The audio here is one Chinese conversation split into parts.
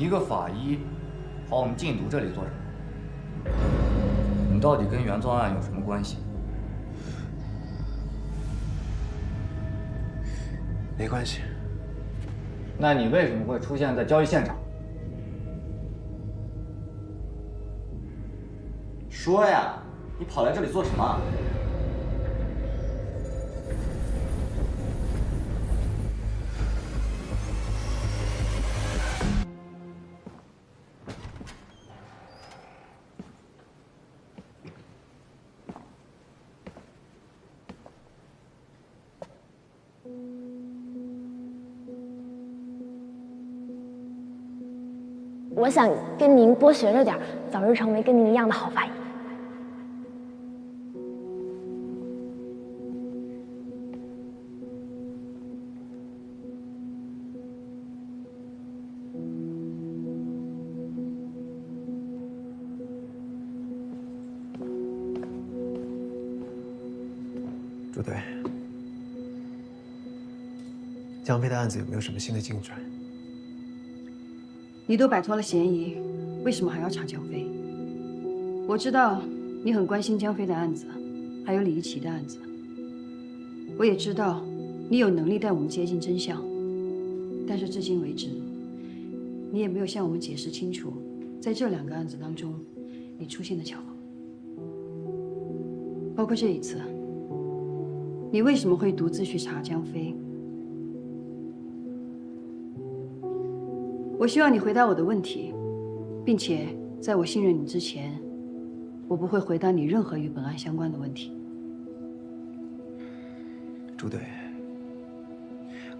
一个法医跑我们禁毒这里做什么？你到底跟原作案有什么关系？没关系。那你为什么会出现在交易现场？说呀，你跑来这里做什么？我想跟您多学着点，早日成为跟您一样的好法医。朱队，江飞的案子有没有什么新的进展？你都摆脱了嫌疑，为什么还要查江飞？我知道你很关心江飞的案子，还有李一奇的案子。我也知道你有能力带我们接近真相，但是至今为止，你也没有向我们解释清楚，在这2个案子当中，你出现的巧合，包括这一次，你为什么会独自去查江飞？我希望你回答我的问题，并且在我信任你之前，我不会回答你任何与本案相关的问题。朱队，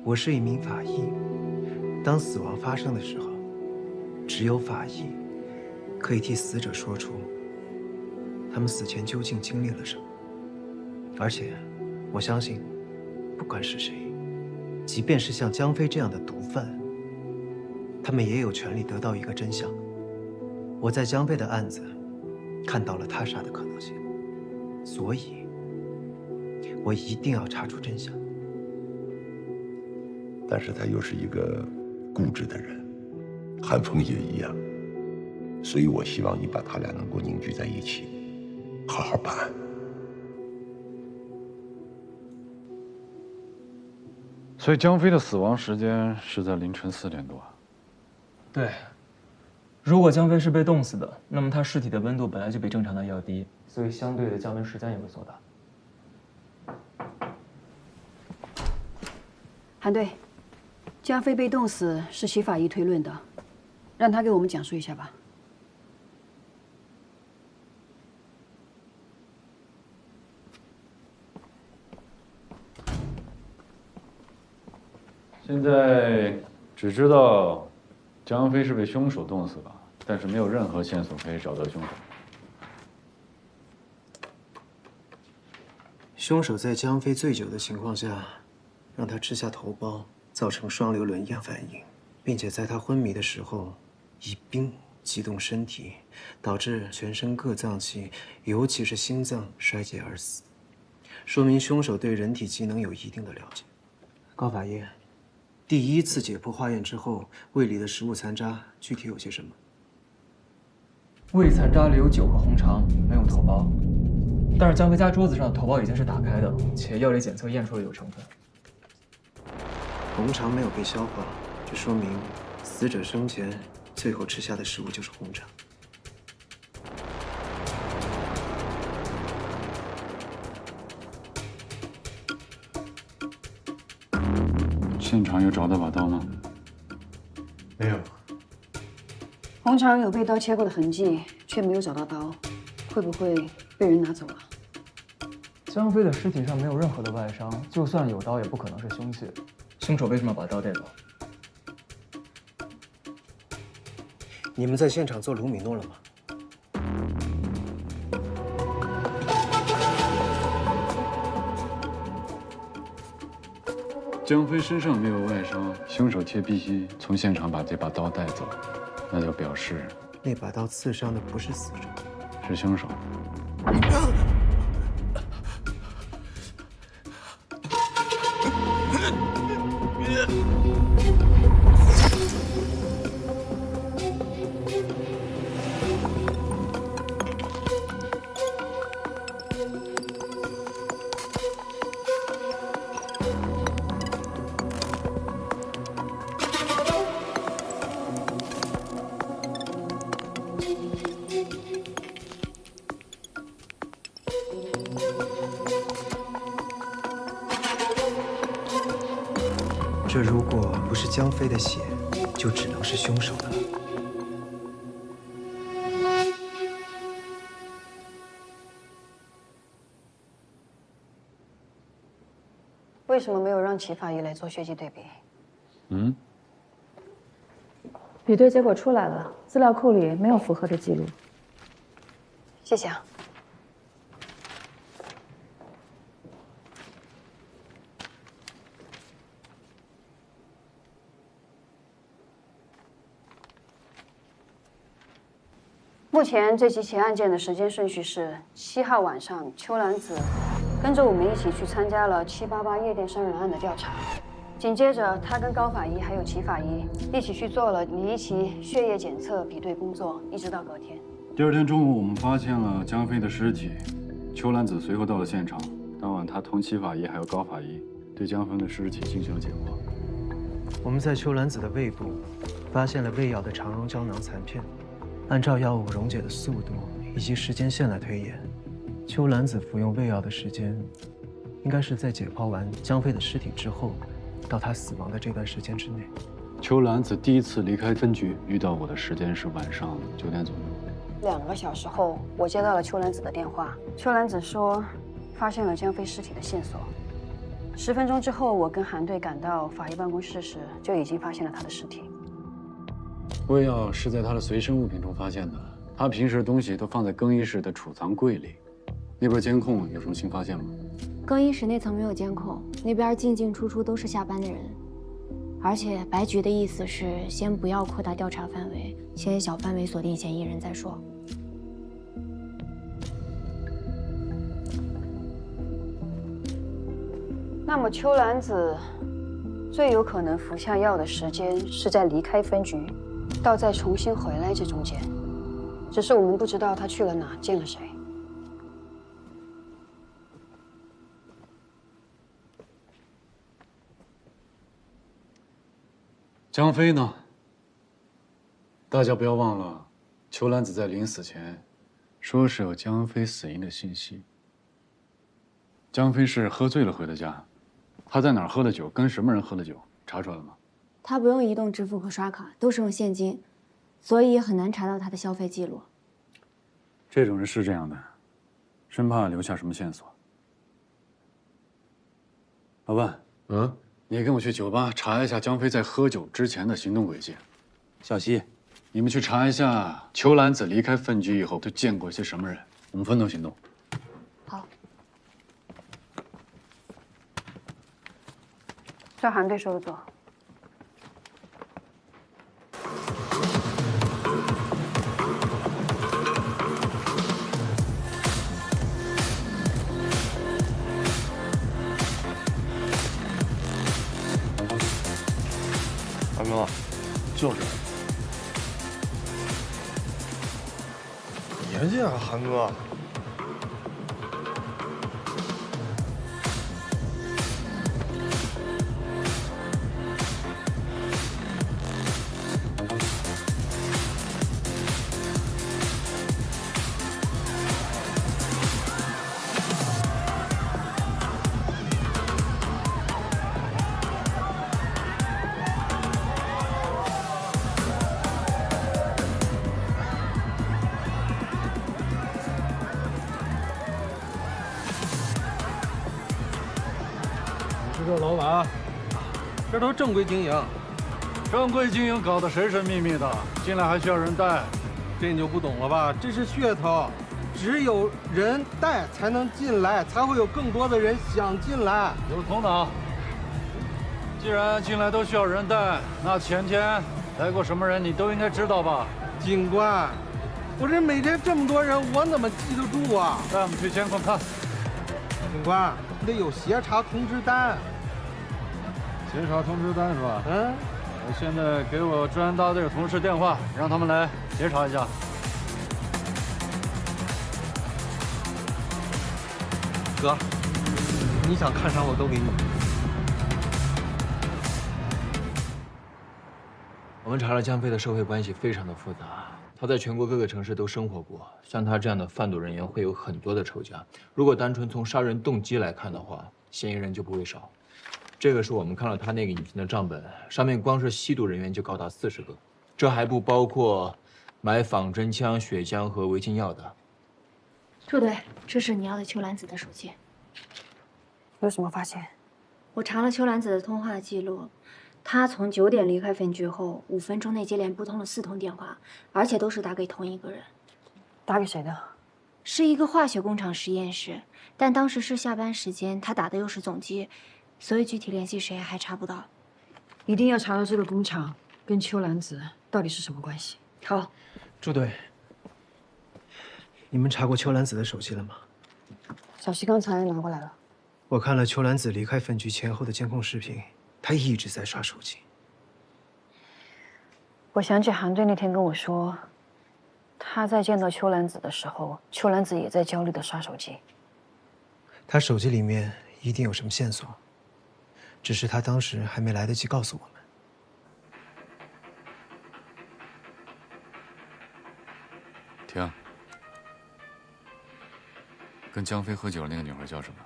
我是一名法医，当死亡发生的时候，只有法医可以替死者说出他们死前究竟经历了什么。而且，我相信，不管是谁，即便是像江飞这样的毒贩，他们也有权利得到一个真相。我在江飞的案子看到了他杀的可能性，所以我一定要查出真相。但是他又是一个固执的人，韩风也一样，所以我希望你把他俩能够凝聚在一起，好好办案。所以江飞的死亡时间是在凌晨4点多。对，如果江飞是被冻死的，那么他尸体的温度本来就比正常的要低，所以相对的降温时间也会缩短。韩队，江飞被冻死是其法医推论的，让他给我们讲述一下吧。现在只知道江飞是被凶手冻死的，但是没有任何线索可以找到凶手。凶手在江飞醉酒的情况下，让他吃下头孢，造成双硫仑样反应，并且在他昏迷的时候，以冰激动身体，导致全身各脏器，尤其是心脏衰竭而死，说明凶手对人体机能有一定的了解。高法医，第1次解剖化验之后，胃里的食物残渣具体有些什么？胃残渣里有9个红肠，没有头孢。但是江飞家桌子上的头孢已经是打开的，且药理检测验出了有成分。红肠没有被消化，这说明死者生前最后吃下的食物就是红肠。现场有找到把刀吗？没有。红肠有被刀切过的痕迹，却没有找到刀，会不会被人拿走了？江飞的尸体上没有任何的外伤，就算有刀，也不可能是凶器。凶手为什么要把刀带走？你们在现场做卢米诺了吗？江飞身上没有外伤，凶手却必须从现场把这把刀带走，那就表示那把刀刺伤的不是死者，是凶手。这如果不是江飞的血，就只能是凶手的了。为什么没有让齐法医来做血迹对比？比对结果出来了，资料库里没有符合的记录。谢谢啊。目前这几起案件的时间顺序是：7号晚上，邱兰子跟着我们一起去参加了788夜店伤人案的调查。紧接着，他跟高法医还有齐法医一起去做了李一奇血液检测比对工作，一直到隔天。第二天中午，我们发现了江飞的尸体，邱兰子随后到了现场。当晚，他同齐法医还有高法医对江飞的尸体进行了解剖。我们在邱兰子的胃部发现了胃药的肠溶胶囊残片。按照药物溶解的速度以及时间线来推演，邱兰子服用胃药的时间，应该是在解剖完江飞的尸体之后，到他死亡的这段时间之内。邱兰子第一次离开分局遇到我的时间是晚上9点左右。2个小时后，我接到了邱兰子的电话。邱兰子说，发现了江飞尸体的线索。10分钟之后，我跟韩队赶到法医办公室时，就已经发现了他的尸体。胃药是在他的随身物品中发现的，他平时的东西都放在更衣室的储藏柜里。那边监控有什么新发现吗？更衣室那层没有监控，那边进进出出都是下班的人，而且白局的意思是先不要扩大调查范围，先小范围锁定嫌疑人再说。那么邱兰子最有可能服下药的时间是在离开分局到再重新回来这中间，只是我们不知道他去了哪，见了谁。江飞呢？大家不要忘了，邱兰子在临死前说是有江飞死因的信息。江飞是喝醉了回的家，他在哪儿喝的酒，跟什么人喝的酒，查出来了吗？他不用移动支付和刷卡，都是用现金，所以很难查到他的消费记录。这种人是这样的，生怕留下什么线索。老万，你跟我去酒吧查一下江飞在喝酒之前的行动轨迹。小西，你们去查一下邱兰子离开分局以后都见过些什么人，我们分头行动。好。照韩队说的做。韩哥，就是别介啊，韩哥。这老板，这都正规经营，正规经营搞得神神秘秘的，进来还需要人带，这你就不懂了吧？这是噱头，只有人带才能进来，才会有更多的人想进来。有头脑。既然进来都需要人带，那前天来过什么人你都应该知道吧？警官，我这每天这么多人，我怎么记得住啊？带我们去监控看。警官，你得有协查通知单。协查通知单是吧？我现在给我治安大队的同事电话，让他们来协查一下。哥，你想看啥我都给你。我们查了江飞的社会关系非常的复杂，他在全国各个城市都生活过，像他这样的贩毒人员会有很多的仇家。如果单纯从杀人动机来看的话，嫌疑人就不会少。这个是我们看到他那个影厅的账本，上面光是吸毒人员就高达40个，这还不包括买仿真枪、血浆和违禁药的。朱队，这是你要的秋兰子的手机。有什么发现？我查了秋兰子的通话记录，她从9点离开分局后，5分钟内接连拨通了4通电话，而且都是打给同一个人。打给谁的？是一个化学工厂实验室，但当时是下班时间，他打的又是总机，所以具体联系谁还查不到。一定要查到这个工厂跟秋兰子到底是什么关系。好，朱队，你们查过秋兰子的手机了吗？小西刚才拿过来了。我看了秋兰子离开分局前后的监控视频，她一直在刷手机。我想起韩队那天跟我说，他在见到秋兰子的时候，秋兰子也在焦虑地刷手机。她手机里面一定有什么线索，只是她当时还没来得及告诉我们。停。跟江飞喝酒的那个女孩叫什么？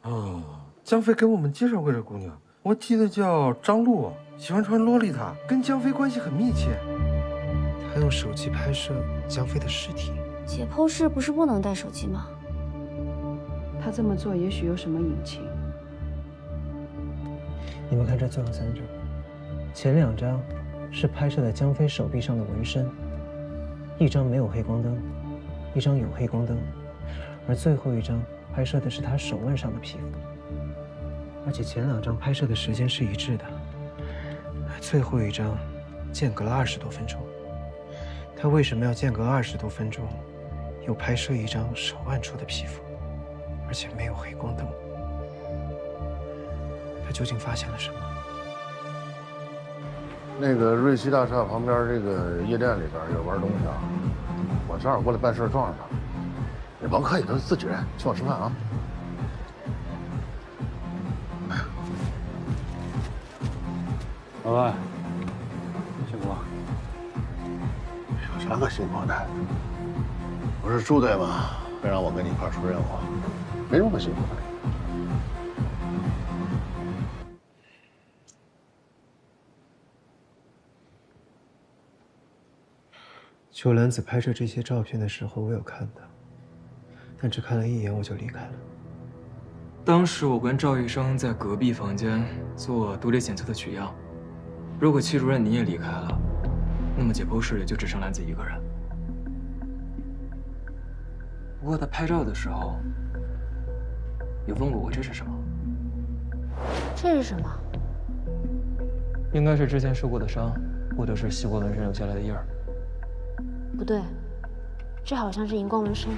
哦，江飞给我们介绍过这姑娘，我记得叫张璐，喜欢穿洛丽塔，跟江飞关系很密切。他用手机拍摄江飞的尸体。解剖室不是不能带手机吗？他这么做也许有什么隐情。你们看这最后3张，前2张是拍摄的江飞手臂上的纹身，一张没有黑光灯，一张有黑光灯，而最后一张拍摄的是他手腕上的皮肤，而且前2张拍摄的时间是一致的，最后一张间隔了20多分钟。他为什么要间隔20多分钟，又拍摄一张手腕处的皮肤，而且没有黑光灯？他究竟发现了什么？那个瑞奇大厦旁边这个夜店里边有玩东西啊，我正好过来办事撞上他。你甭客气，都是自己人，请我吃饭啊。老外，辛苦了。有啥可辛苦的？我是朱队嘛，非让我跟你一块出任务，没什么可辛苦的。秋兰子拍摄这些照片的时候，我有看到，但只看了1眼我就离开了。当时我跟赵医生在隔壁房间做毒理检测的取样，如果戚主任你也离开了，那么解剖室里就只剩兰子一个人。不过他拍照的时候，有问过我这是什么？这是什么？应该是之前受过的伤，或者是吸过纹身留下来的印儿。不对，这好像是荧光纹身。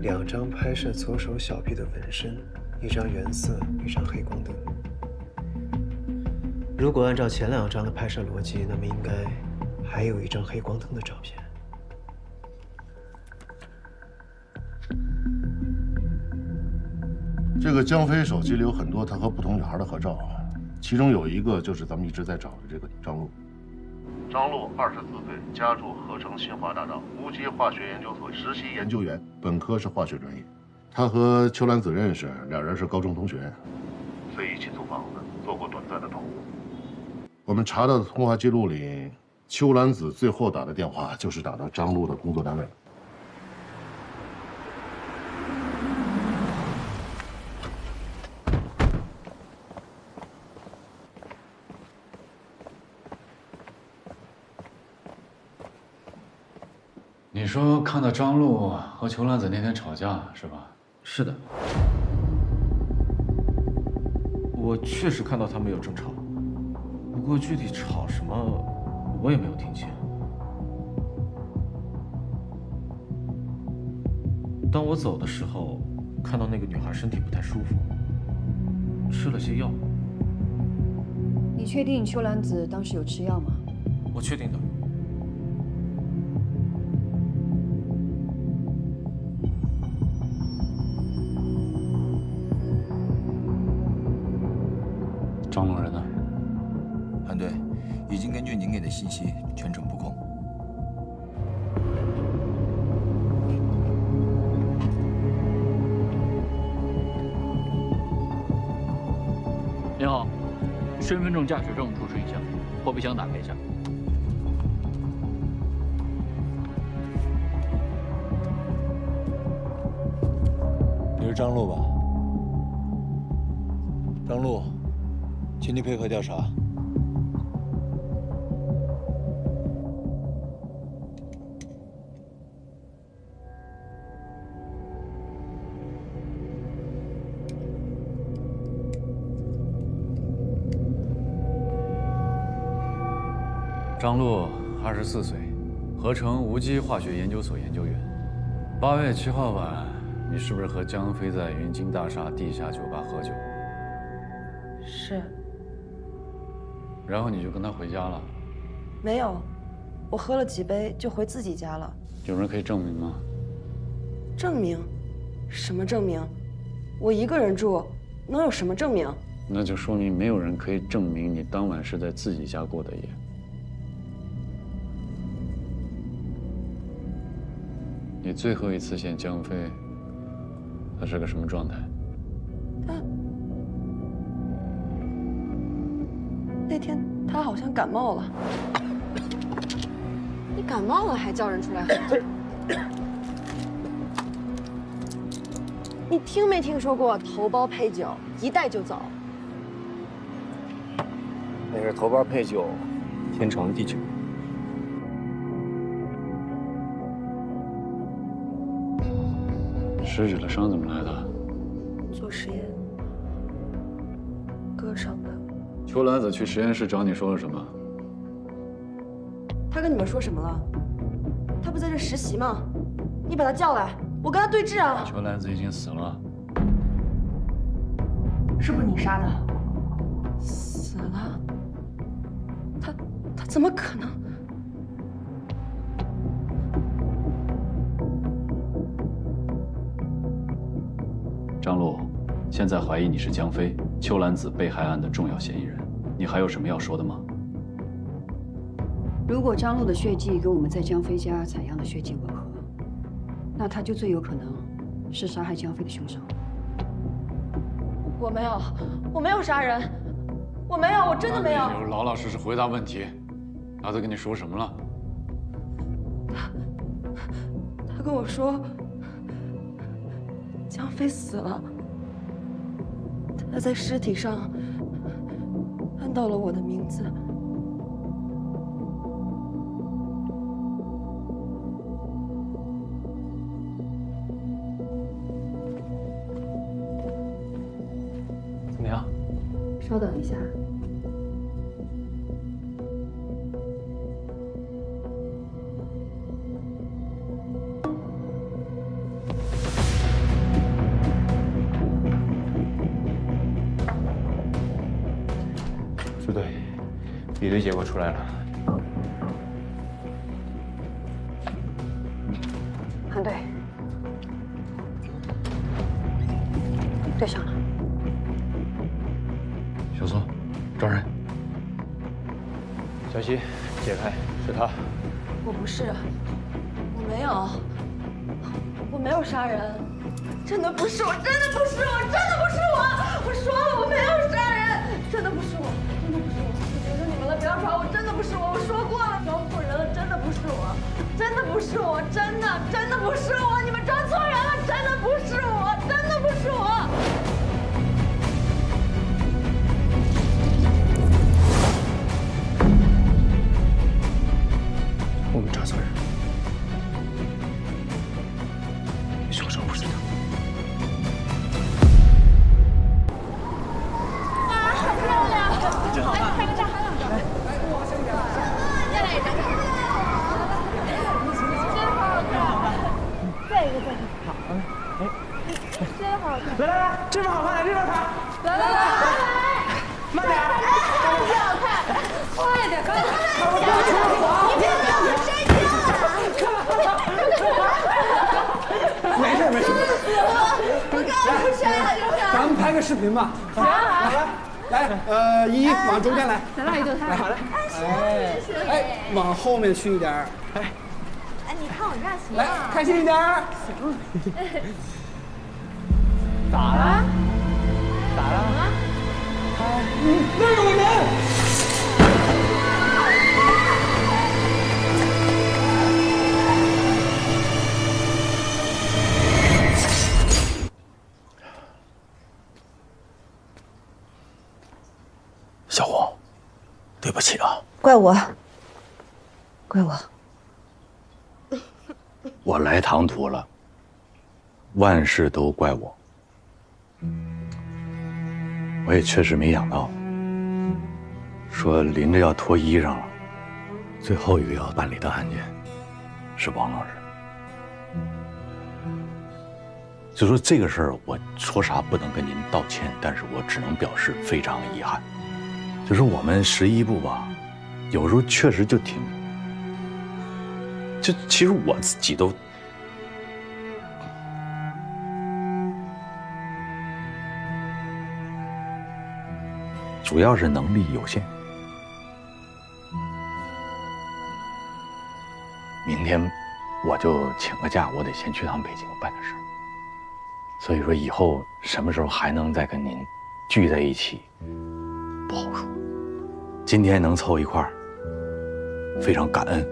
2张拍摄左手小臂的纹身，1张原色，1张黑光灯。如果按照前2张的拍摄逻辑，那么应该还有1张黑光灯的照片。这个江飞手机里有很多他和不同女孩的合照，其中有一个就是咱们一直在找的这个张璐。张璐24岁，家住合成新华大道无机化学研究所实习研究员，本科是化学专业。他和秋兰子认识，2人是高中同学，所以一起租房子，做过短暂的同屋。我们查到的通话记录里，秋兰子最后打的电话就是打到张璐的工作单位。你说看到张璐和裘兰子那天吵架是吧？是的，我确实看到他们有争吵，不过具体吵什么我也没有听清。当我走的时候，看到那个女孩身体不太舒服，吃了些药。你确定秋兰子当时有吃药吗？我确定的。张路人呢？韩队，已经根据您给的信息全程布控。您好，身份证、驾驶证出示一下，后备箱打开一下。你是张璐吧？张璐，请你配合调查。张璐，24岁，合成无机化学研究所研究员。8月7号晚，你是不是和江飞在云金大厦地下酒吧喝酒？是。然后你就跟他回家了？没有，我喝了几杯就回自己家了。有人可以证明吗？证明？什么证明？我一个人住，能有什么证明？那就说明没有人可以证明你当晚是在自己家过的夜。你最后一次见江飞，他是个什么状态？那天他好像感冒了。你感冒了还叫人出来喝？你听没听说过头孢配酒，一带就走？那是头孢配酒，天长地久。食指的伤怎么来的？做实验割伤的。秋兰子去实验室找你说了什么？他跟你们说什么了？他不在这实习吗？你把他叫来，我跟他对质啊！秋兰子已经死了。是不是你杀的？死了？他怎么可能？张璐，现在怀疑你是江飞、秋兰子被害案的重要嫌疑人，你还有什么要说的吗？如果张璐的血迹跟我们在江飞家采样的血迹吻合，那他就最有可能是杀害江飞的凶手。我没有杀人，我没有，我真的没有。你就老老实实回答问题。他都跟你说什么了？他跟我说，江飞死了，他在尸体上看到了我的名字。怎么样？稍等一下。朱队，比对结果出来了。韩队，对上了。小苏，找人。小西，解开，是他。我不是，我没有杀人，真的不是我，真的不是我，真的不是我！我说了，我没有杀人，真的不是我，真的不是我！我求求你们了，不要抓我，真的不是我！我说过了，装错人了，真的不是我，真的不是我，真的不是我！你们装错人了，真的不是我，真的不是我！我们抓错人，凶手不是他。好漂亮！真好看，拍个照。来，再来一张。真好看！再一个，再一个。好，哎，真好看！来，这边好看，这边拍。来，慢点，真好看！快点，快点！你别让我摘没事，我刚不摔了，就是。咱们拍个视频吧。行，好。来，依依往中间来。咱俩一对来，好嘞。哎，往后面去一点。哎，你看我这样行吗？来，开心一点。行。咋了？咋了？那有人！小红，对不起啊，怪我，怪我。我来唐突了，万事都怪我。我也确实没想到，说临着要脱衣裳了，最后一个要办理的案件是王老师。就说这个事儿，我说啥不能跟您道歉，但是我只能表示非常遗憾。就是我们11部吧，有时候确实就挺，其实我自己都，主要是能力有限。明天我就请个假，我得先去趟北京办点事儿。所以说以后什么时候还能再跟您聚在一起，不好说。今天能凑一块儿，非常感恩。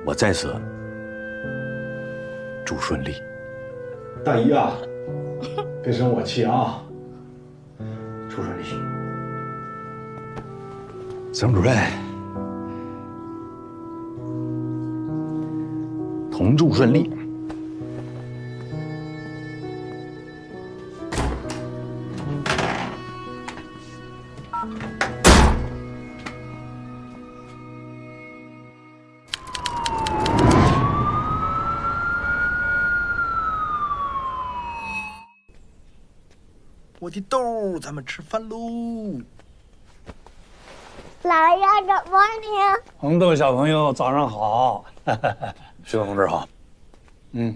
我在此祝顺利。大姨啊，别生我气啊！祝顺利。曾主任，同祝顺利。我的豆，咱们吃饭喽！老爷 ，Good morning。红豆小朋友，早上好。徐同志好。两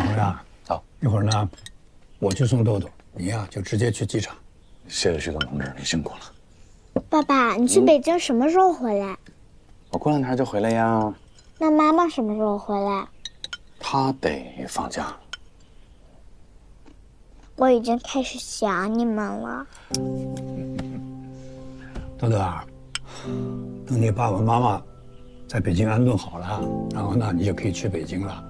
回啊，好。一会儿呢，我去送豆豆，你呀就直接去机场。谢谢徐总同志，你辛苦了。爸爸，你去北京什么时候回来？我过两天就回来呀。那妈妈什么时候回来？她得放假。我已经开始想你们了。豆豆啊，等你爸爸妈妈在北京安顿好了，然后呢，你就可以去北京了。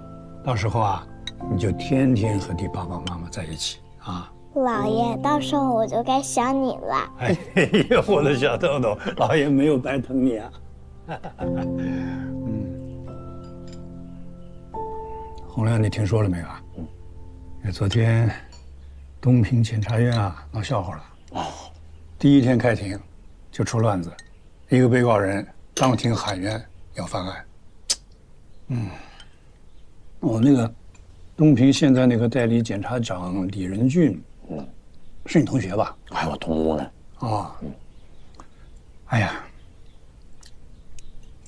到时候啊，你就天天和你爸爸妈妈在一起啊。老爷，到时候我就该想你了。哎呀，我的小豆豆，老爷没有白疼你啊。洪亮，你听说了没有啊？昨天东平检察院啊闹笑话了。哦。第一天开庭，就出乱子，一个被告人当庭喊冤要翻案。那个东平现在那个代理检察长李仁俊，是你同学吧？还有我同屋呢。啊。哎呀，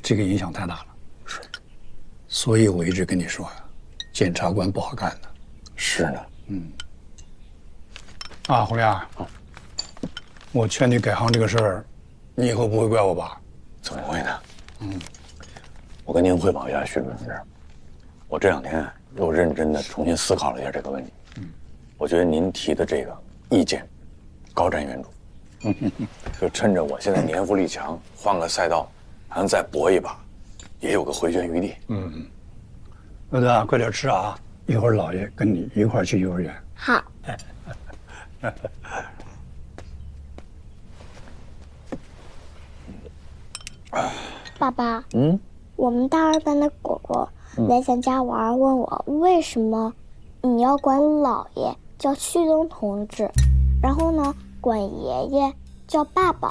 这个影响太大了。是。所以我一直跟你说呀，检察官不好干的。是的。胡亮，我劝你改行这个事儿，你以后不会怪我吧？怎么会呢？我跟您汇报一下，徐同志，我这2天又认真的重新思考了一下这个问题。我觉得您提的这个意见，高瞻远瞩。就趁着我现在年富力强，换个赛道，还能再搏一把，也有个回旋余地。豆豆，快点吃啊！一会儿姥爷跟你一块儿去幼儿园。好。爸爸，我们大2班的果果来咱家玩，问我为什么你要管姥爷叫旭东同志，然后呢管爷爷叫爸爸。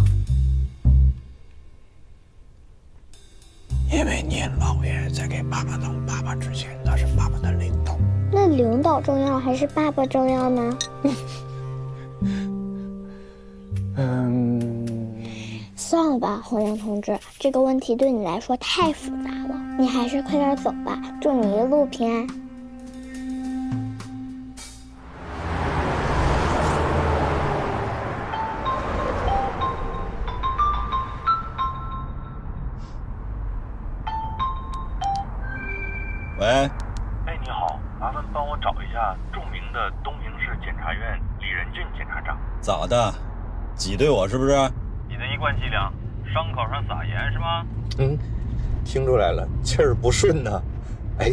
因为您姥爷在给爸爸当爸爸之前，他是爸爸的领导。那领导重要还是爸爸重要呢？算了吧，洪亮同志，这个问题对你来说太复杂了，你还是快点走吧。祝你一路平安。咋的？挤兑我是不是？你的一贯伎俩，伤口上撒盐是吗？嗯，听出来了，气儿不顺呐。哎，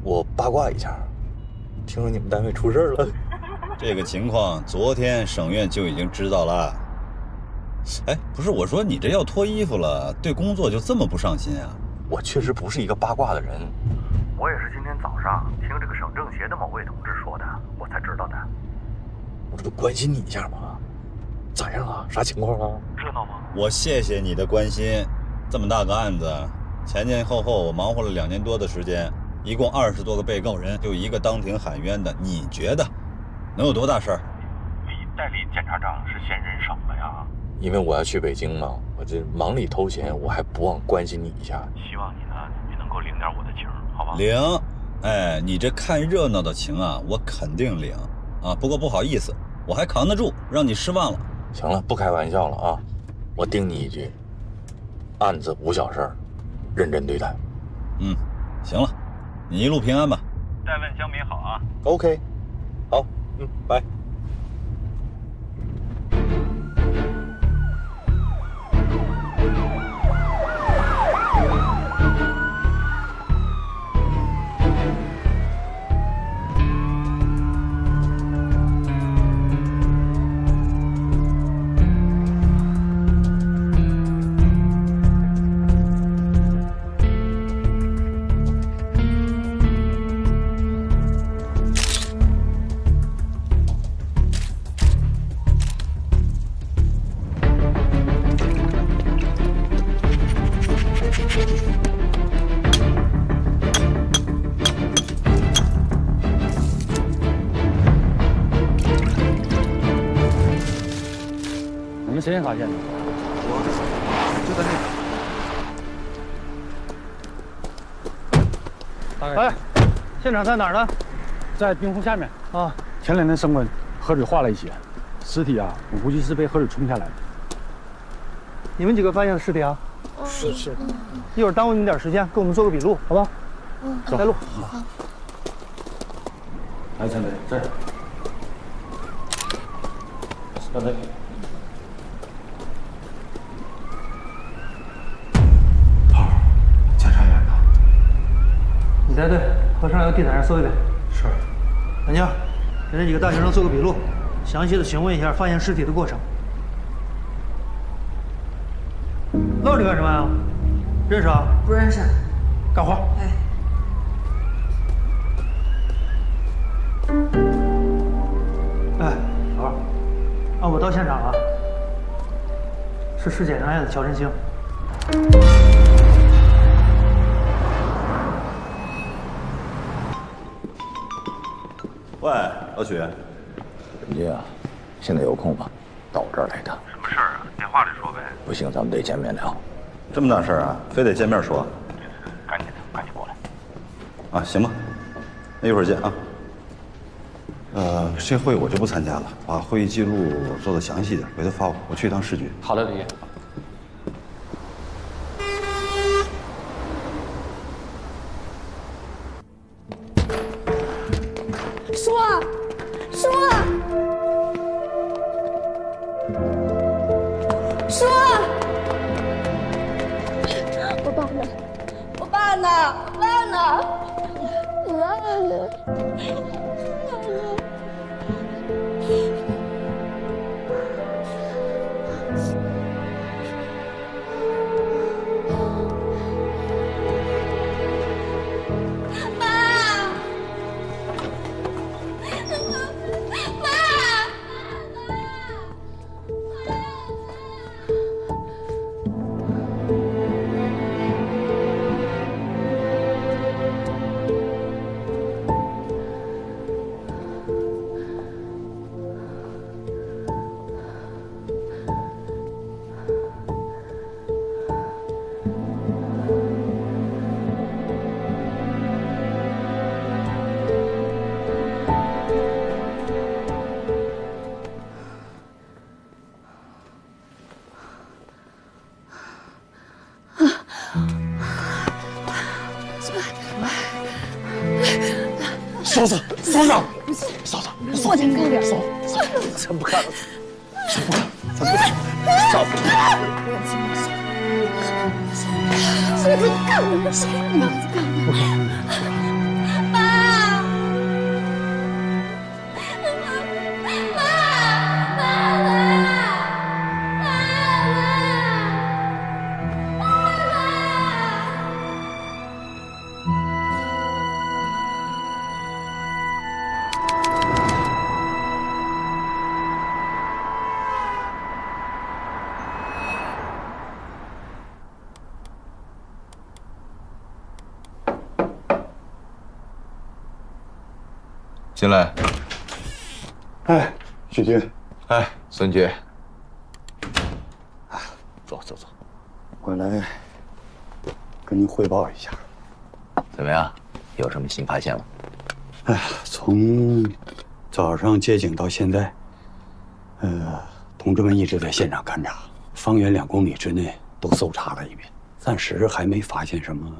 我八卦一下，听说你们单位出事了。这个情况昨天省院就已经知道了。哎，不是，我说你这要脱衣服了，对工作就这么不上心啊？我确实不是一个八卦的人。我也是今天早上听这个省政协的某位同志说的，我才知道的。我这不关心你一下吗？咋样啊？啥情况啊？热闹吗？我谢谢你的关心。这么大个案子，前后我忙活了2年多的时间，一共20多个被告人，就一个当庭喊冤的，你觉得能有多大事儿？你代理检察长是先人省了呀？因为我要去北京嘛，我这忙里偷闲，我还不忘关心你一下。希望你呢也能够领点我的情，好吧？领，哎，你这看热闹的情啊，我肯定领啊。不过不好意思，我还扛得住，让你失望了。行了，不开玩笑了啊！我叮你一句，案子无小事，认真对待。嗯，行了，你一路平安吧。代问江民好啊。OK， 好，拜。你们谁先发现的？我就在那边。哎，现场在哪儿呢？在冰湖下面啊。前2天升温，河水化了一些，尸体啊，我估计是被河水冲下来的。你们几个发现的尸体啊？是。一会儿耽误你们点时间，给我们做个笔录，好吧？走，带路。好。来，陈队，这儿。小队。检察员呢？你带队，河上游地毯上搜一遍。是。南京，给这几个大学生做个笔录，详细的询问一下发现尸体的过程。愣着干什么呀？认识啊？不认识。干活。哎。哎，老二，按我到现场啊。是尸检专业的乔振兴。喂，老许，陈杰啊，现在有空吗？到我这儿来一趟。什么事儿啊？电话里说呗。不行，咱们得见面聊。这么大事儿啊，非得见面说？赶紧过来。啊，行吧，那一会儿见啊。这会我就不参加了，把会议记录做得详细点，回头发我去一趟市局。好的，李爷。叔，我爸呢？嫂子，我先看点。真不看了。咱不少不了。我怎么干的？我干的。进来。哎，许军。哎，孙局。坐。我来跟您汇报一下。怎么样？有什么新发现吗？哎呀，从早上接警到现在，同志们一直在现场勘查，方圆2公里之内都搜查了一遍，暂时还没发现什么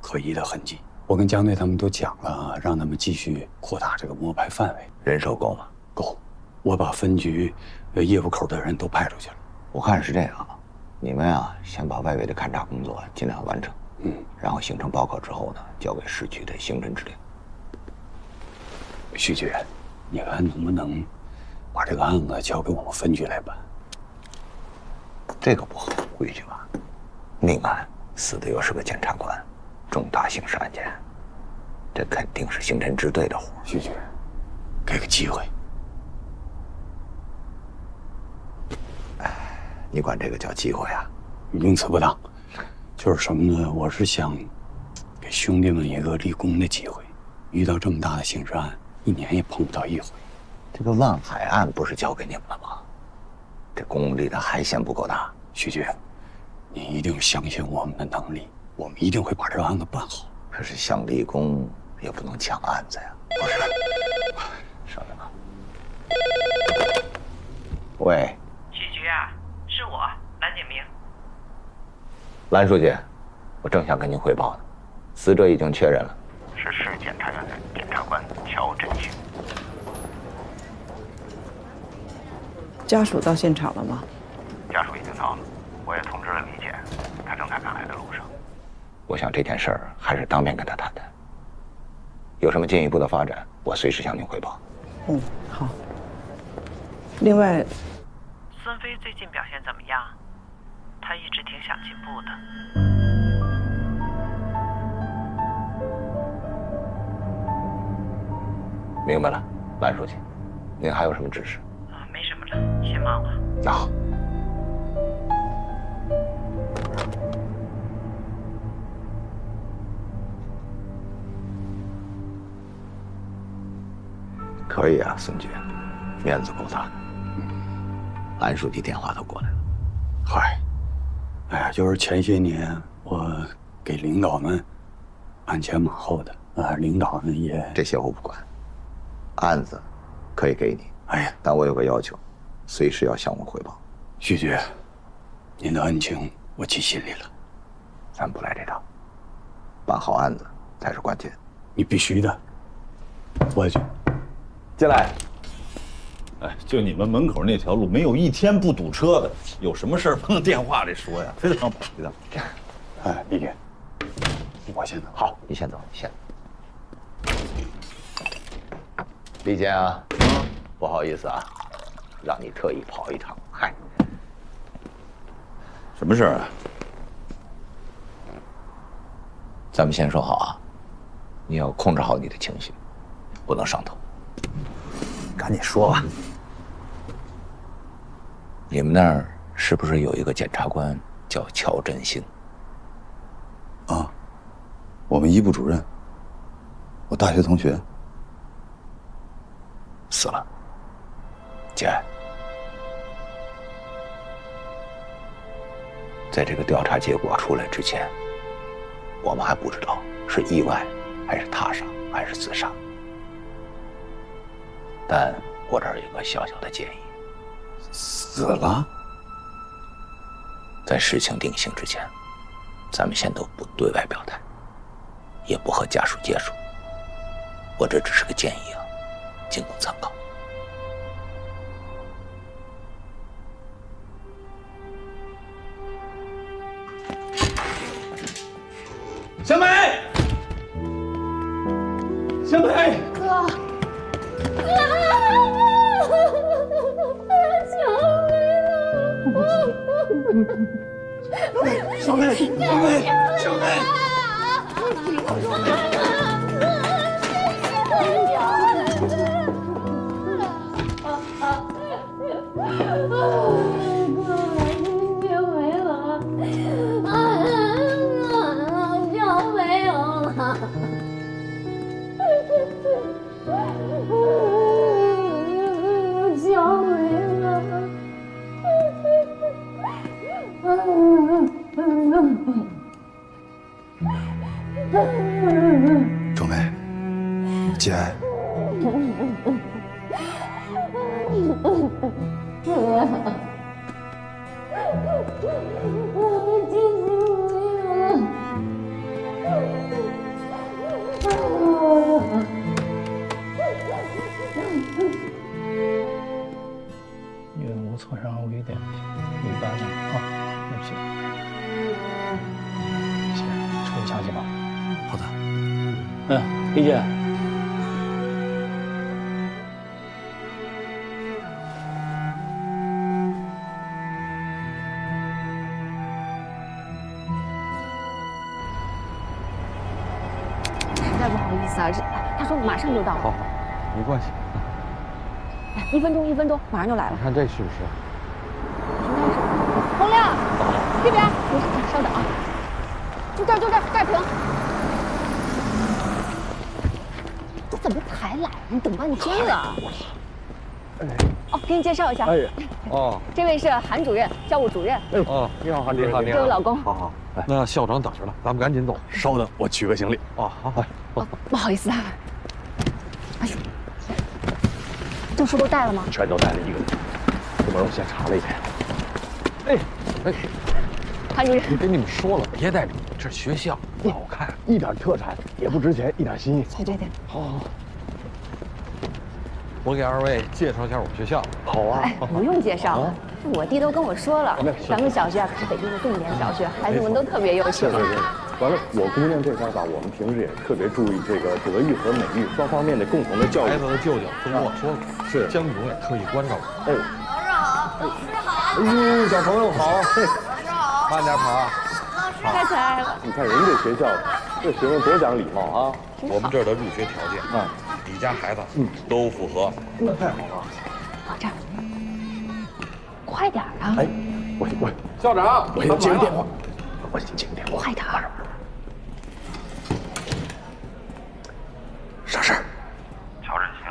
可疑的痕迹。我跟江队他们都讲了，让他们继续扩大这个摸排范围。人手够吗？够。我把分局业务口的人都派出去了。我看是这样啊，你们啊，先把外围的勘察工作尽量完成，然后形成报告之后呢，交给市局的行政指令。徐局，你看能不能把这个案子交给我们分局来办？这个不合规矩吧？命案死的又是个检察官，重大刑事案件，这肯定是刑侦支队的活。徐局，给个机会。你管这个叫机会啊？用词不当，就是什么呢？我是想给兄弟们一个立功的机会。遇到这么大的刑事案，1年也碰不到1回。这个万海案不是交给你们了吗？这公立的还嫌不够大。徐局，你一定相信我们的能力，我们一定会把这个案子办好。可是想立功也不能抢案子呀。不是，稍等啊。喂。许局啊，是我蓝景明。蓝书记，我正想跟您汇报呢，死者已经确认了，是市检察院的检察官乔振兴。家属到现场了吗？家属已经到了，我也通知了李检，他正在赶来的路上。我想这件事儿还是当面跟他谈谈，有什么进一步的发展，我随时向您汇报。好。另外，孙飞最近表现怎么样？他一直挺想进步的。明白了，蓝书记，您还有什么指示？没什么了，你先忙吧。那好。可以啊，孙局，面子够大。蓝书记电话都过来了。嗨，哎呀，就是前些年我给领导们鞍前马后的啊，领导们也这些我不管，案子可以给你。哎呀，但我有个要求，随时要向我汇报。徐局，您的恩情我记心里了。咱不来这套，办好案子才是关键。你必须的。我去。进来。哎，就你们门口那条路，没有一天不堵车的。有什么事儿不能电话里说呀？非得让跑的。哎，李局，我先走。好，你先走，你先走。李健啊，不好意思啊，让你特意跑一趟。嗨，什么事儿啊？咱们先说好啊，你要控制好你的情绪，不能上头。赶紧说吧。你们那儿是不是有一个检察官叫乔振兴？啊，我们一部主任，我大学同学死了。节哀。在这个调查结果出来之前，我们还不知道是意外还是他杀还是自杀。但我这儿有个小小的建议。死了？在事情定性之前，咱们先都不对外表态，也不和家属接触。我这只是个建议啊，仅供参考。小美，小美，哥，小美，小美，小美。 周梅，节哀。岳母挫伤微点，一般的啊，对不起。行，处理枪械吧。好的。李姐。 实在不好意思啊，他说马上就到了。好，没关系。哎，1分钟，1分钟，马上就来了。你看这是不是？洪亮，这边，没事，稍等啊。就这儿，就这儿，这儿停。这怎么才来？你等半天了。哦，给你介绍一下。哎，哦，这位是韩主任，教务主任。哦，你好，韩主任。你好，这位老公。好好。那校长等着呢，咱们赶紧走。稍等，我取个行李。哦，好。不好意思啊。哎呦，证书都带了吗？全都带了1个。出门我先查了一遍。哎，韩主任，我跟你们说了，别带礼物，这是学校，不好看，一点特产也不值钱，一点心意。才对的。好。我给2位介绍一下我们学校。好啊。哎，不用介绍了，我弟都跟我说了，咱们小学啊可是北京的重点小学，孩子们都特别优秀。是。完了，我姑娘这边吧，我们平时也特别注意这个德育和美育双方面的共同的教育。孩子的舅舅都跟我说了，是江总也特意关照我。哎呦，小朋友好，慢点跑啊！太可爱了。你看人这学校，这学生多讲礼貌啊。我们这儿的入学条件啊，你家孩子都符合。那太好了。往这儿，快点啊！哎，我校长，我先接个电话，我先接个电话。快点！啥事儿？乔振兴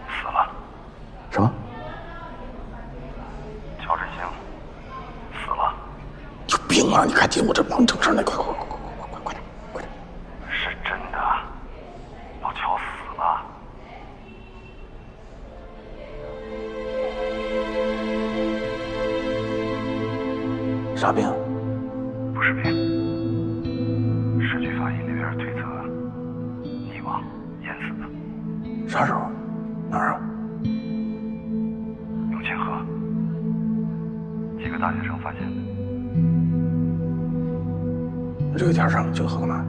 死了。什么？乔振兴死了。有病啊！你看听我这忙正事呢，快点！是真的，老乔死了。啥病？不是病。市局法医那边推测溺亡淹死的。啥时候？哪儿啊？永清河，几个大学生发现的。这个天上永清河干嘛？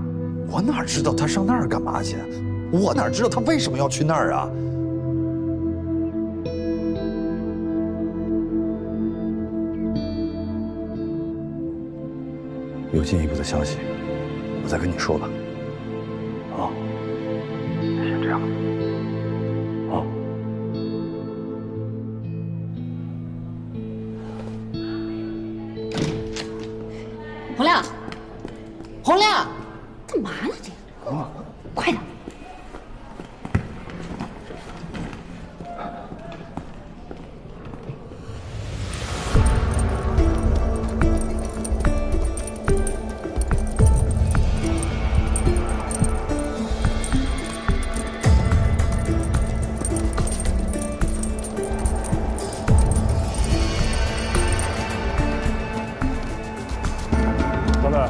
我哪知道他上那儿干嘛去？我哪知道他为什么要去那儿啊？有进一步的消息，我再跟你说吧。好，那先这样。好。洪亮，洪亮，干嘛呢这？快点！老大。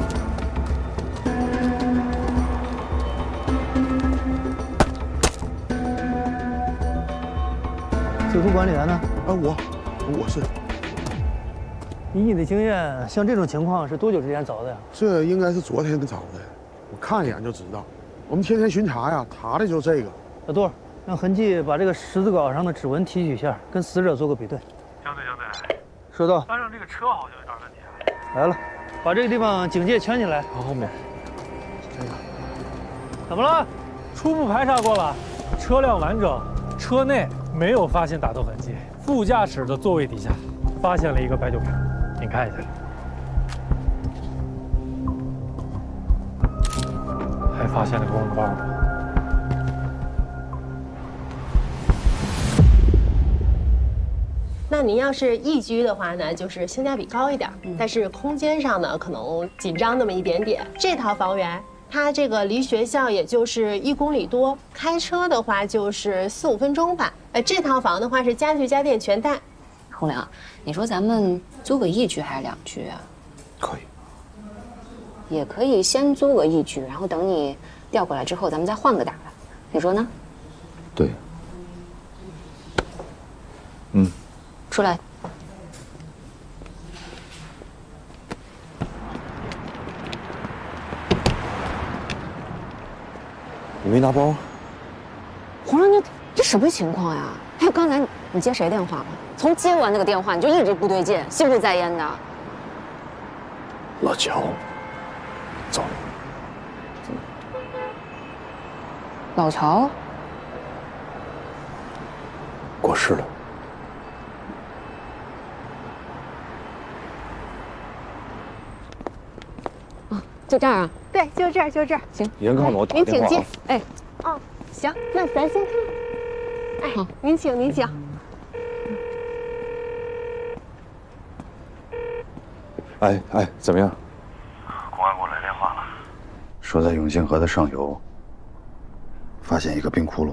救助管理员呢？我是。以你的经验，像这种情况是多久之前凿的呀？这应该是昨天凿的。我看一眼就知道。我们天天巡查呀，查的就是这个。小杜，让痕迹把这个十字镐上的指纹提取一下，跟死者做个比对。江队，收到。班上这个车好像有点问题啊。来了，把这个地方警戒圈起来。往后面。怎么了？初步排查过了，车辆完整，车内没有发现打斗痕迹，副驾驶的座位底下发现了一个白酒瓶，您看一下。还发现了个公文包。那您要是一居的话呢，就是性价比高一点，但是空间上呢可能紧张那么一点点。这套房源，它这个离学校也就是1公里多，开车的话就是4、5分钟吧。这套房的话是家具家电全带。洪亮，你说咱们租个1居还是2居啊？可以。也可以先租个1居，然后等你调过来之后，咱们再换个打扮，你说呢？对。嗯。出来。你没拿包？洪亮，你这什么情况呀？哎，刚才你接谁电话了？从接完那个电话你就一直不对劲，心不在焉的。老乔。走。老乔过世了。啊，就这儿啊？对，就这儿，就这儿。行，您告诉我打电话。您请进。哎。哦，行，那咱先看。哎，好，您请，您请。哎，怎么样？公安给我来电话了，说在永庆河的上游发现一个冰窟窿，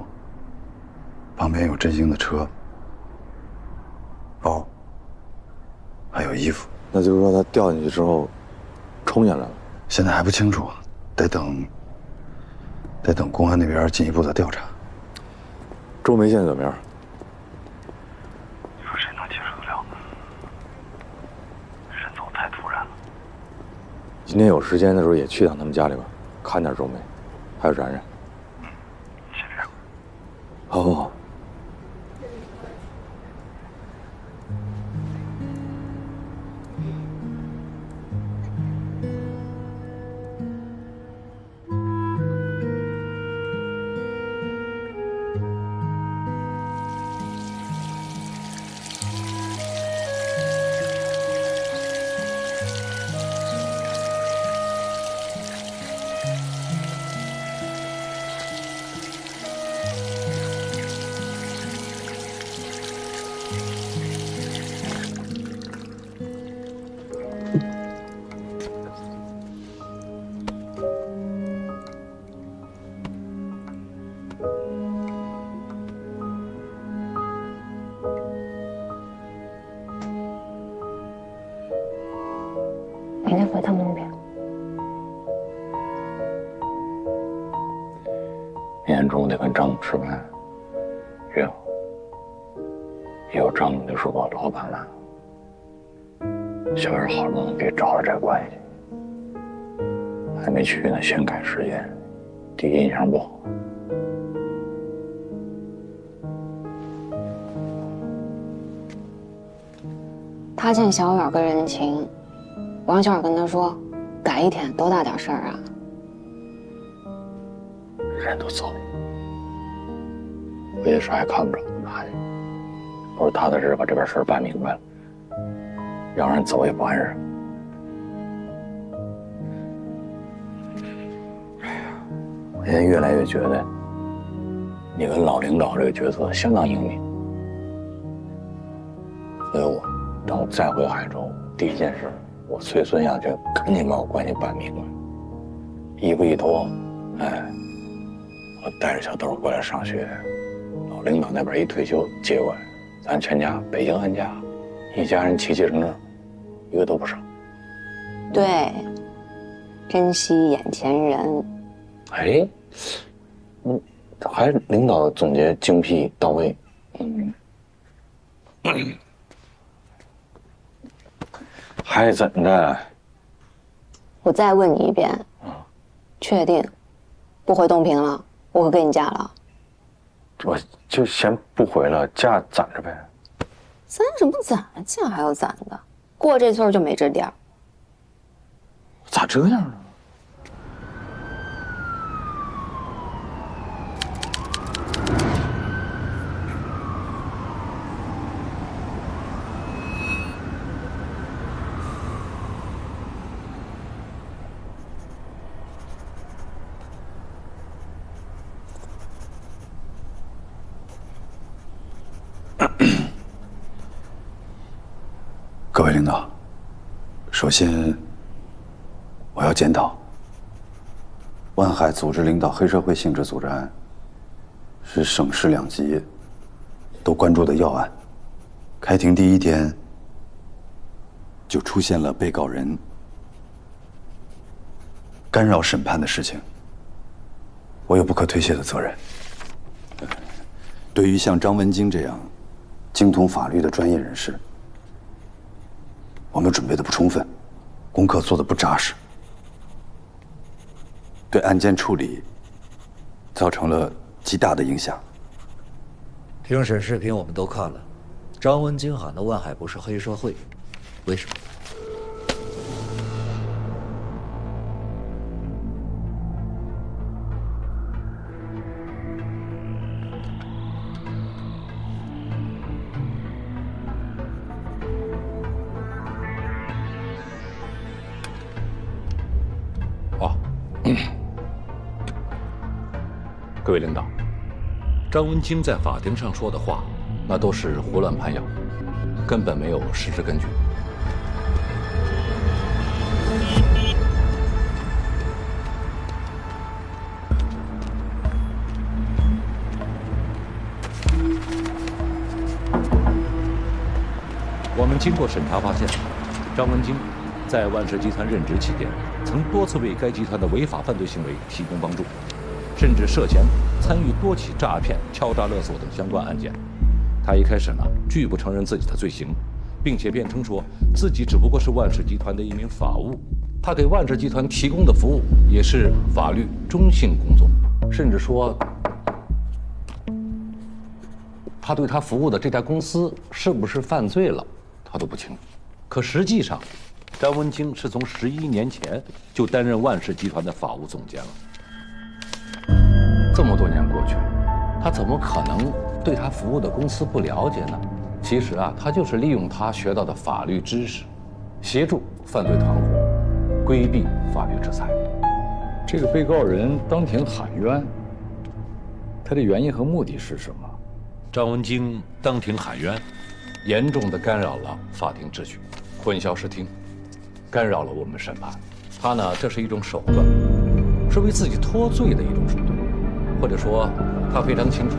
旁边有振兴的车、包，还有衣服。那就是说他掉进去之后冲进来了？现在还不清楚，得等公安那边进一步的调查。周梅现在怎么样？你说谁能接受得了呢？人走太突然了。今天有时间的时候也去趟他们家里边，看点周梅，还有冉冉。先这样。好。明天回趟东边。明天中午得跟张总吃饭，约好。以后张总就说我老板了。小远好不容易给找了这关系，还没去呢，先改时间，第一印象不好。他欠小远个人情，我让小远跟他说，改一天多大点事儿啊！人都走了，回去时还看不着哪去？不是踏踏实实把这边事儿办明白了，让人走也不碍事。哎呀，我现在越来越觉得，你跟老领导这个角色相当英明。所以等我再回海州，第一件事，我催孙亚军赶紧把我关系办明白。衣服一脱，我带着小豆过来上学，老领导那边一退休接过来，咱全家北京安家，一家人齐齐整整，一个都不少。对，珍惜眼前人。哎，还领导总结精辟到位。还怎么着？我再问你一遍，确定，不回东平了，我可跟你嫁了。我就先不回了，假攒着呗。攒什么攒？嫁还要攒的，过这村就没这店儿。咋这样呢？各位领导，首先我要检讨，万海组织领导黑社会性质组织案，是省市两级都关注的要案。开庭第一天就出现了被告人干扰审判的事情，我有不可推卸的责任。对于像张文京这样精通法律的专业人士，我们准备的不充分，功课做的不扎实，对案件处理造成了极大的影响。庭审视频我们都看了，张文京喊的万海不是黑社会，为什么？各位领导，张文京在法庭上说的话，那都是胡乱攀咬，根本没有事实根据。我们经过审查发现，张文京在万氏集团任职期间，曾多次为该集团的违法犯罪行为提供帮助，甚至涉嫌参与多起诈骗、敲诈勒索等相关案件。他一开始呢，拒不承认自己的罪行，并且辩称说自己只不过是万氏集团的一名法务，他给万氏集团提供的服务也是法律中性工作，甚至说他对他服务的这家公司是不是犯罪了，他都不清楚。可实际上，张文京是从11年前就担任万氏集团的法务总监了。这么多年过去了，他怎么可能对他服务的公司不了解呢？其实啊，他就是利用他学到的法律知识，协助犯罪团伙规避法律制裁。这个被告人当庭喊冤，他的原因和目的是什么？张文京当庭喊冤，严重的干扰了法庭秩序，混淆视听，干扰了我们审判。他呢，这是一种手段，是为自己脱罪的一种手段，或者说，他非常清楚，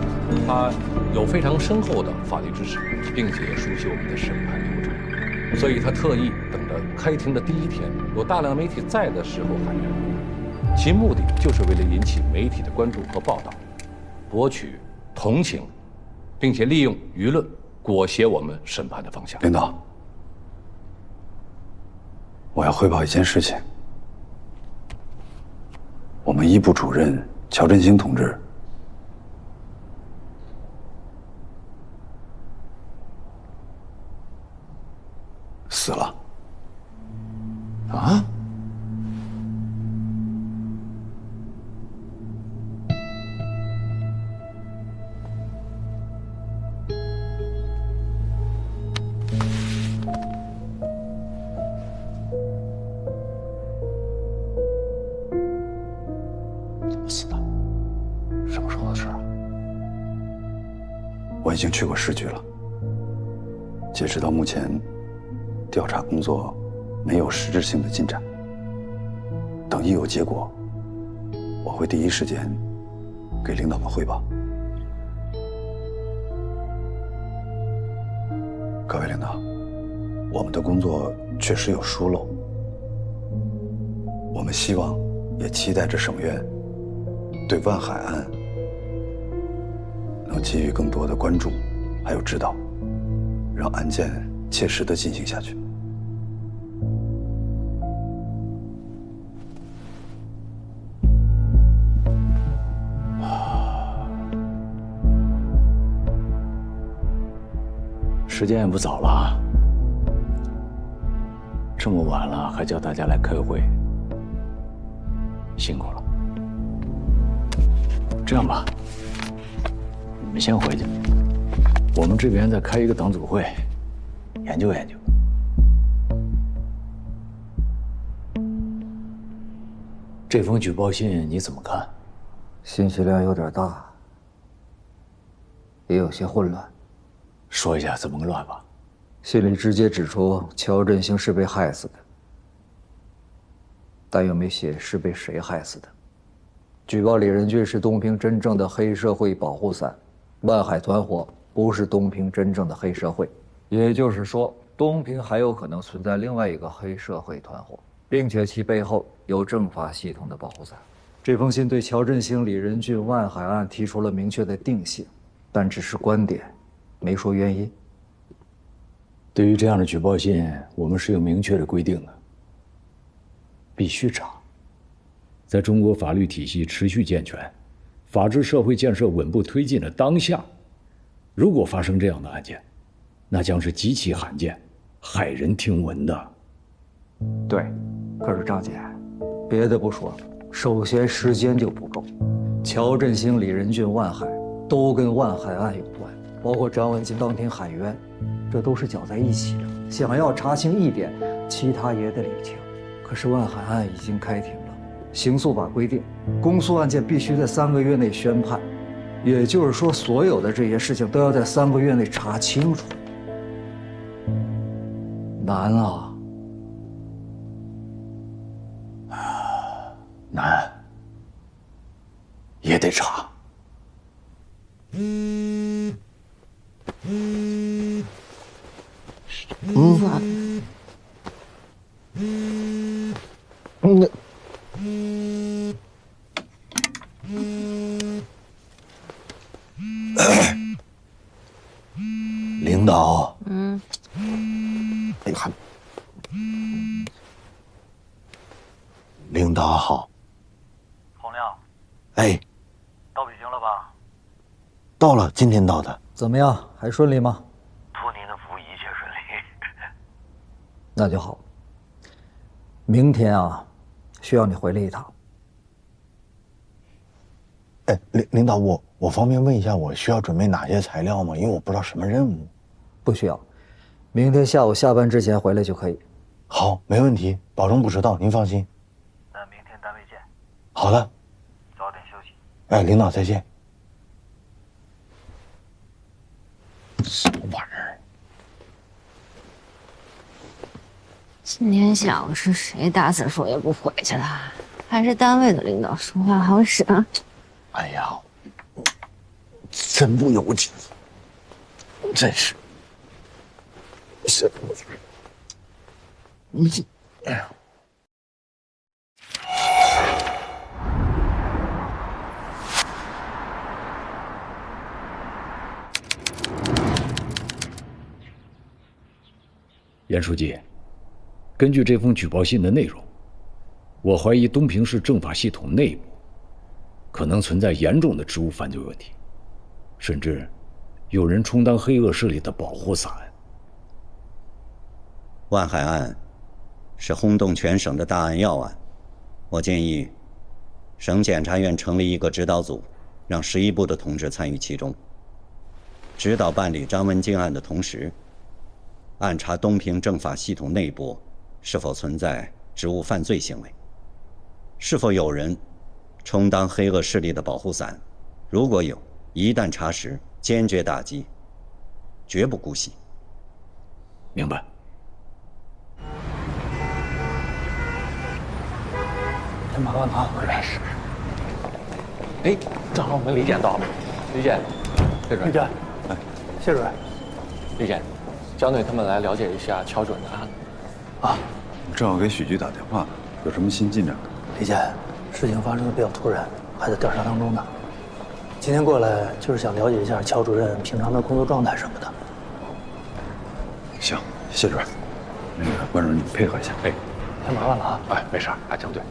他有非常深厚的法律知识，并且熟悉我们的审判流程，所以他特意等着开庭的第一天，有大量媒体在的时候喊冤，其目的就是为了引起媒体的关注和报道，博取同情，并且利用舆论裹挟我们审判的方向。领导，我要汇报一件事情。我们一部主任乔振兴同志死了。啊？死的？什么时候的事啊？我已经去过市局了。截止到目前，调查工作没有实质性的进展。等一有结果，我会第一时间给领导们汇报。各位领导，我们的工作确实有疏漏，我们希望也期待着省院对万海案能给予更多的关注，还有指导，让案件切实地进行下去。时间也不早了，这么晚了还叫大家来开会，辛苦了。这样吧，你们先回去，我们这边再开一个党组会，研究研究。这封举报信你怎么看？信息量有点大，也有些混乱。说一下怎么个乱法？信里直接指出乔振兴是被害死的，但又没写是被谁害死的。举报李仁俊是东平真正的黑社会保护伞，万海团伙不是东平真正的黑社会，也就是说，东平还有可能存在另外一个黑社会团伙，并且其背后有政法系统的保护伞。这封信对乔振兴、李仁俊、万海案提出了明确的定性，但只是观点，没说原因。对于这样的举报信，我们是有明确的规定的，必须查。在中国法律体系持续健全、法治社会建设稳步推进的当下，如果发生这样的案件，那将是极其罕见、骇人听闻的。对，可是张姐，别的不说，首先时间就不够。乔振兴、李仁俊、万海都跟万海案有关，包括张文金当庭喊冤，这都是搅在一起的。想要查清一点，其他也得理清。可是万海案已经开庭了，刑诉法规定，公诉案件必须在3个月内宣判，也就是说，所有的这些事情都要在3个月内查清楚。难啊！难，也得查。领导，哎呀，领导好。洪亮，哎，到北京了吧？到了，今天到的。怎么样？还顺利吗？托您的福，一切顺利。那就好。明天啊，需要你回来一趟。哎，领导，我方便问一下，我需要准备哪些材料吗？因为我不知道什么任务。不需要，明天下午下班之前回来就可以。好，没问题，保证不迟到，您放心。那明天单位见。好的。早点休息。哎，领导再见。什么玩意儿？今天下午是谁打死说也不回去了？还是单位的领导说话好使？哎呀，真不由己，真是。什么玩意儿？你，哎呀！严书记，根据这封举报信的内容，我怀疑东平市政法系统内部可能存在严重的职务犯罪问题，甚至有人充当黑恶势力的保护伞。万海案是轰动全省的大案要案，我建议省检察院成立一个指导组，让11部的同志参与其中，指导办理张文金案的同时，暗查东平政法系统内部是否存在职务犯罪行为，是否有人充当黑恶势力的保护伞，如果有，一旦查实，坚决打击，绝不姑息。明白。太麻烦了，没事。哎，正好我们李检到了。李检，谢主任。李检，谢主任。李检，江队他们来了解一下乔主任的案子。啊，我正好给许局打电话，有什么新进展？李检，事情发生的比较突然，还在调查当中呢。今天过来就是想了解一下乔主任平常的工作状态什么的。行，谢主任。那个关主任，你配合一下。哎，太麻烦了啊。哎，没事，哎，江队。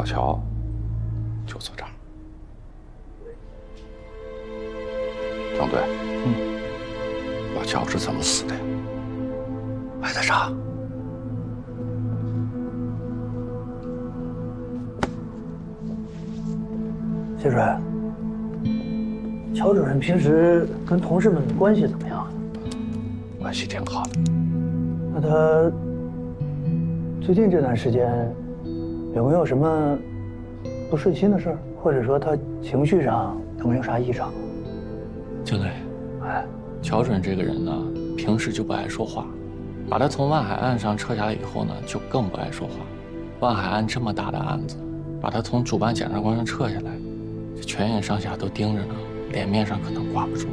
老乔就坐这儿。张队，老乔是怎么死的呀？挨的啥？谢帅，乔主任平时跟同事们关系怎么样？关系挺好的。那他最近这段时间有没有什么不顺心的事儿，或者说他情绪上有没有啥异常？焦队，乔主任这个人呢，平时就不爱说话，把他从万海岸上撤下来以后呢，就更不爱说话。万海岸这么大的案子，把他从主办检察官上撤下来，这全院上下都盯着呢，脸面上可能挂不住。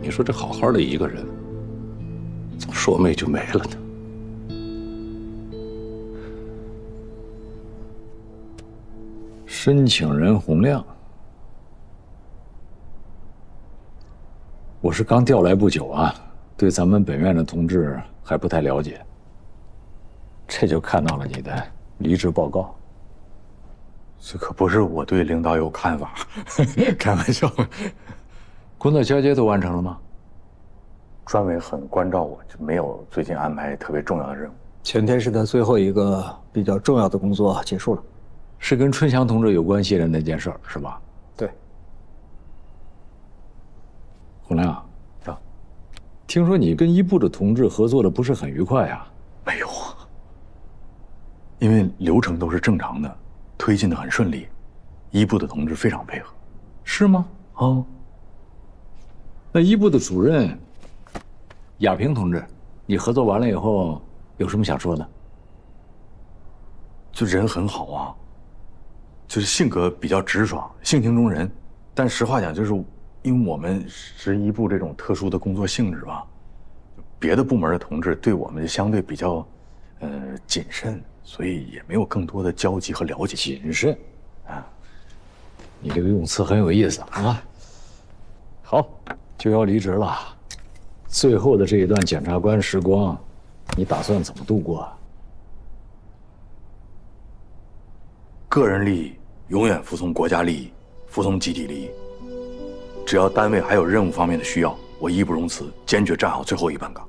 你说这好好的一个人，怎么说没就没了呢？申请人洪亮，我是刚调来不久啊，对咱们本院的同志还不太了解，这就看到了你的离职报告。这可不是我对领导有看法，开玩笑。工作交接都完成了吗？专委很关照我，就没有最近安排特别重要的任务。前天是他最后一个比较重要的工作结束了，是跟春祥同志有关系的那件事儿，是吧？对。洪亮，啊，听说你跟一部的同志合作的不是很愉快呀？没有啊，因为流程都是正常的，推进的很顺利，一部的同志非常配合。是吗？哦。那一部的主任亚平同志，你合作完了以后有什么想说的？就人很好啊，就是性格比较直爽，性情中人。但实话讲，就是因为我们是一部这种特殊的工作性质吧，别的部门的同志对我们就相对比较谨慎，所以也没有更多的交集和了解。谨慎啊，你这个用词很有意思啊。好，就要离职了，最后的这一段检察官时光，你打算怎么度过啊？个人利益永远服从国家利益，服从集体利益。只要单位还有任务方面的需要，我义不容辞，坚决站好最后一班岗。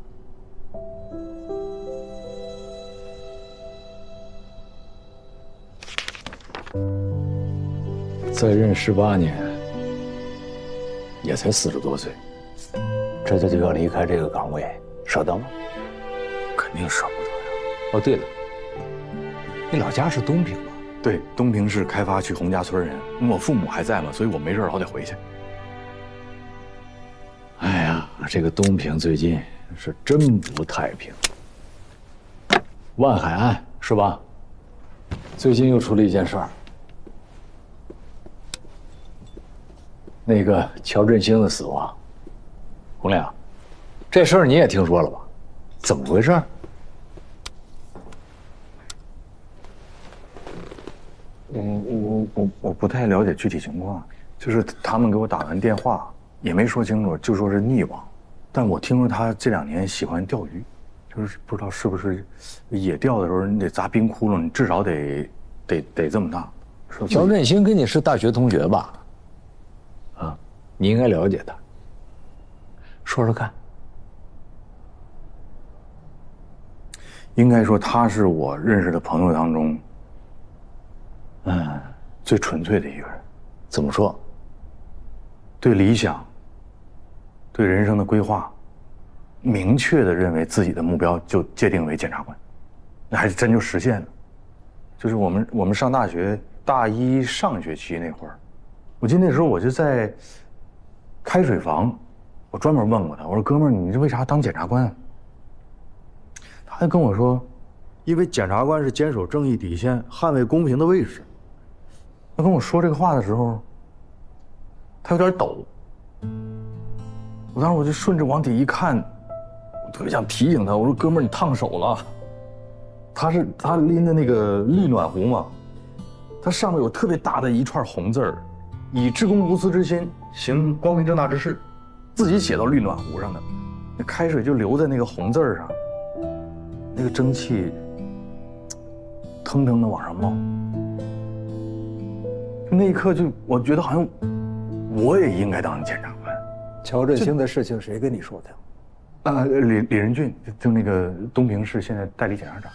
在任18年，也才40多岁，这就要离开这个岗位，舍得吗？肯定舍不得呀。哦，对了，你老家是东平吗？对，东平市开发区洪家村人。我父母还在嘛，所以我没事老得回去。哎呀，这个东平最近是真不太平。万海岸是吧？最近又出了一件事儿，那个乔振兴的死亡。洪亮，这事儿你也听说了吧？怎么回事？我不太了解具体情况，就是他们给我打完电话，也没说清楚，就说是溺亡。但我听说他这2年喜欢钓鱼，就是不知道是不是野钓的时候你得砸冰窟窿，你至少得这么大。乔振兴跟你是大学同学吧？啊，你应该了解他。说说看。应该说他是我认识的朋友当中，最纯粹的一个人。怎么说？对理想，对人生的规划，明确的认为自己的目标就界定为检察官，那还真就实现了。就是我们上大学大一上学期那会儿，我记得那时候我就在开水房，我专门问过他，我说哥们儿，你这为啥当检察官啊？他就跟我说，因为检察官是坚守正义底线、捍卫公平的卫士。他跟我说这个话的时候，他有点抖。我当时我就顺着往底一看，我特别想提醒他，我说哥们儿，你烫手了。他拎的那个绿暖壶嘛，它上面有特别大的一串红字儿，以至公无私之心行光明正大之事，自己写到绿暖壶上的，那开水就流在那个红字儿上，那个蒸汽腾腾的往上冒。那一刻就我觉得好像我也应该当检察官。乔振兴的事情谁跟你说的？李仁俊，就那个东平市现在代理检察长。